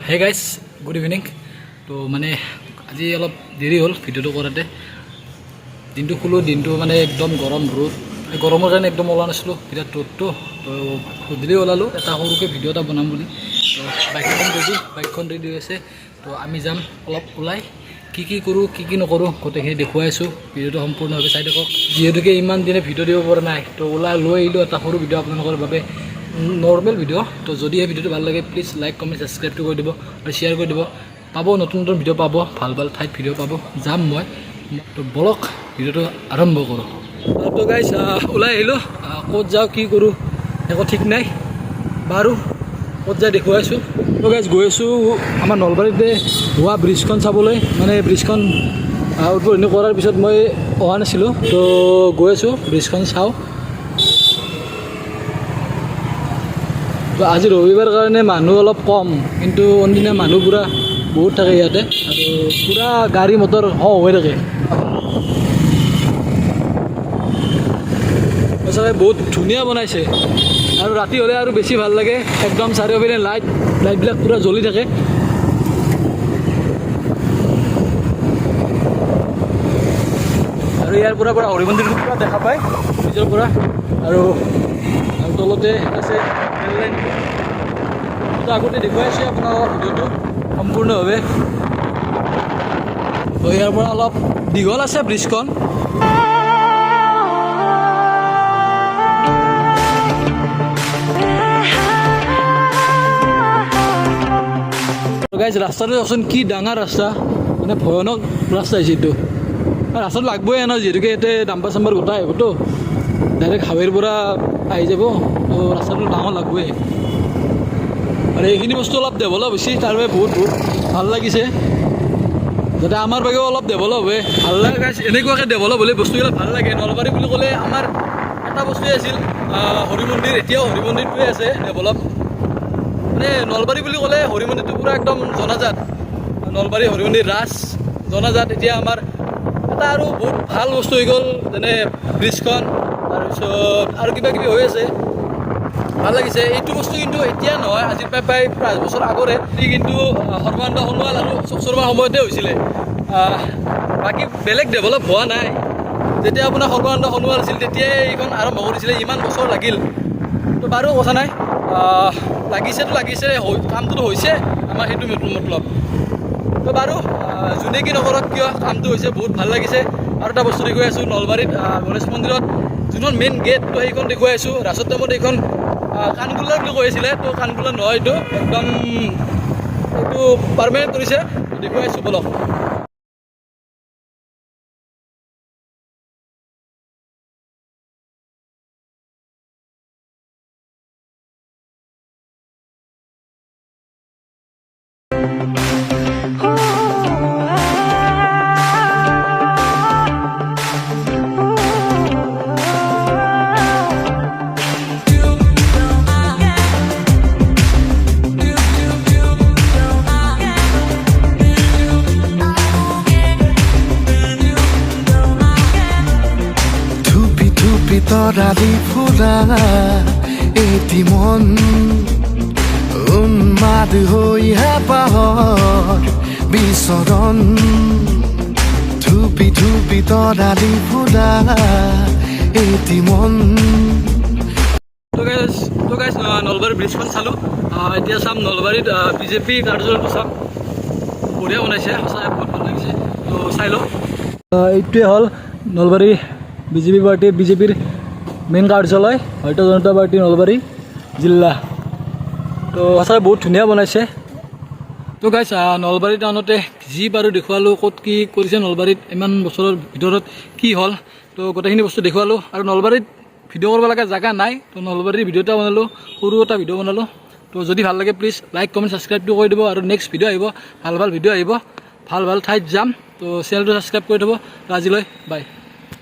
Hey guys good evening. তো মানে আজি অলপ দেৰি হ'ল ভিডিঅ'টো কৰোঁতে। দিনটো শুলোঁ, দিনটো মানে একদম গৰম ৰ'দ, গৰমৰ কাৰণে একদম ওলোৱা নাছিলোঁ, বিৰাট ৰ'দটো। তো গধূলি ওলালোঁ এটা সৰুকৈ ভিডিঅ' এটা বনাম বুলি। তো বাইকখন ৰেডি হৈ আছে। তো আমি যাম অলপ ওলাই, কি কৰোঁ কি নকৰোঁ গোটেইখিনি দেখুৱাই আছোঁ। ভিডিঅ'টো সম্পূৰ্ণভাৱে চাই থাকক। যিহেতুকে ইমান দিনে ভিডিঅ' দিব পৰা নাই, তো ওলাই লৈ আহিলোঁ এটা সৰু ভিডিঅ' আপোনালোকৰ বাবে, নৰ্মেল ভিডিঅ'। তো যদি এই ভিডিঅ'টো ভাল লাগে প্লিজ লাইক কমেণ্ট ছাবস্ক্ৰাইবটো কৰি দিব আৰু শ্বেয়াৰ কৰি দিব। পাব নতুন ভিডিঅ' পাব, ভাল ঠাইত ভিডিঅ' পাব। যাম মই, তো বলক ভিডিঅ'টো আৰম্ভ কৰোঁ। তো গাইজ ওলাই আহিলোঁ, ক'ত যাওঁ কি কৰোঁ একো ঠিক নাই, বাৰু ক'ত যাই দেখুৱাইছোঁ। তো গাইজ গৈ আছোঁ আমাৰ নলবাৰীতে হোৱা ব্ৰিজখন চাবলৈ। মানে ব্ৰিজখন উদ্বোধনী কৰাৰ পিছত মই অহা নাছিলোঁ, তো গৈ আছোঁ ব্ৰিজখন চাওঁ। তো আজি ৰবিবাৰ কাৰণে মানুহ অলপ কম, কিন্তু অন্যদিনা মানুহ পূৰা বহুত থাকে ইয়াতে, আৰু পূৰা গাড়ী মটৰ হৈ থাকে। সঁচাকৈ বহুত ধুনীয়া বনাইছে, আৰু ৰাতি হ'লে আৰু বেছি ভাল লাগে। একদম চাৰিওপিনে লাইটবিলাক পূৰা জ্বলি থাকে। আৰু ইয়াৰ পৰা হৰি মন্দিৰটো পূৰা দেখা পায় নিজৰ পৰা, আৰু তলতে আছে ৰেল লাইন। তো আগতে দেখুৱাই আছোঁ আপোনালোকৰ ভিডিঅ'টো সম্পূৰ্ণভাৱে। তো ইয়াৰ পৰা অলপ দীঘল আছে ব্ৰিজখন। গাইজ ৰাস্তাটো চাওকচোন, কি ডাঙৰ ৰাস্তা, মানে ভয়ানক ৰাস্তা হৈছে এইটো। ৰাস্তাটো লাগবই ন, যিহেতুকে ইয়াতে ডাম্পাৰ চাম্পাৰ গোটাই আহিবতো, ডাইৰেক্ট হাৱেৰ পৰা আহি যাব। তো ৰাস্তাটো ডাঙৰ লাগবই, আৰু এইখিনি বস্তু অলপ ডেভেলপ হৈছে, তাৰ বাবে বহুত ভাল লাগিছে। যাতে আমাৰ বাবেও অলপ ডেভেলপ হয়, ভাল লাগে গাইজ। এনেকুৱাকৈ ডেভেলপ হ'লে বস্তুবিলাক ভাল লাগে। নলবাৰী বুলি ক'লে আমাৰ এটা বস্তুৱে আছিল হৰি মন্দিৰ, এতিয়াও হৰি মন্দিৰটোৱে আছে ডেভেলপ। মানে নলবাৰী বুলি ক'লে হৰি মন্দিৰটো পূৰা একদম জনাজাত, নলবাৰী হৰি মন্দিৰ ৰাজ জনাজাত। এতিয়া আমাৰ এটা আৰু বহুত ভাল বস্তু হৈ গ'ল, যেনে ব্ৰিজখন, তাৰপিছত আৰু কিবা কিবি হৈ আছে, ভাল লাগিছে। এইটো বস্তু কিন্তু এতিয়া নহয়, আজিৰ প্ৰায় 5 বছৰ আগৰে, কিন্তু সৰ্বানন্দ সোণোৱাল আৰু অশোক শৰ্মাৰ সময়তে হৈছিলে। বাকী বেলেগ ডেভেলপ হোৱা নাই। যেতিয়া আপোনাৰ সৰ্বানন্দ সোণোৱাল আছিল তেতিয়াই এইখন আৰম্ভ কৰিছিলে, ইমান বছৰ লাগিল। তো বাৰু কথা নাই, লাগিছে কামটোতো হৈছে আমাৰ, সেইটো মতলব। তো বাৰু যোনে কি নকৰক কিয়, কামটো হৈছে, বহুত ভাল লাগিছে। আৰু এটা বস্তু দেখুৱাই আছোঁ, নলবাৰীত গণেশ মন্দিৰত যোনখন মেইন গেট, তো সেইখন দেখুৱাই আছোঁ। ৰাস্তাৰ টাইমত এইখন কাণগুলা বুলি কৈ আছিলে, তো কাণগুলা নহয়, এইটো একদম এইটো পাৰ্মানেণ্ট কৰিছে। দেখুৱাই আছোঁ বলক। তৰালি ফুৰা এটি মন উন্মাদ হৈ হেঁপাহৰ বিচৰণ, থুপি তৰালি ফুৰা এটি মন। তো গাইজ নলবাৰীৰ ব্ৰিজখন চালোঁ। এতিয়া চাম নলবাৰীত বিজেপি কাৰ্যালয়টো চাম, বঢ়িয়া বনাইছে, সঁচাকৈ বহুত ভাল লাগিছে। তো চাই লওঁ। এইটোৱে হ'ল নলবাৰী বিজেপিৰ মেইন কাৰ্যালয়, ভাৰতীয় জনতা পাৰ্টি নলবাৰী জিলা। তো সঁচাকৈ বহুত ধুনীয়া বনাইছে। তো গাইজ নলবাৰী টাউনতে যি পাৰোঁ দেখুৱালোঁ, ক'ত কি কৰিছে নলবাৰীত ইমান বছৰৰ ভিতৰত কি হ'ল, তো গোটেইখিনি বস্তু দেখুৱালোঁ। আৰু নলবাৰীত ভিডিঅ' কৰিব লগা জেগা নাই, তো নলবাৰীৰ ভিডিঅ' এটা বনালোঁ, সৰু এটা ভিডিঅ' বনালোঁ। তো যদি ভাল লাগে প্লিজ লাইক কমেণ্ট ছাবস্ক্ৰাইবটো কৰি দিব, আৰু নেক্সট ভিডিঅ' আহিব, ভাল ভিডিঅ' আহিব, ভাল ঠাইত যাম। তো চেনেলটো ছাবস্ক্ৰাইব কৰি থ'ব। আজিলৈ বাই।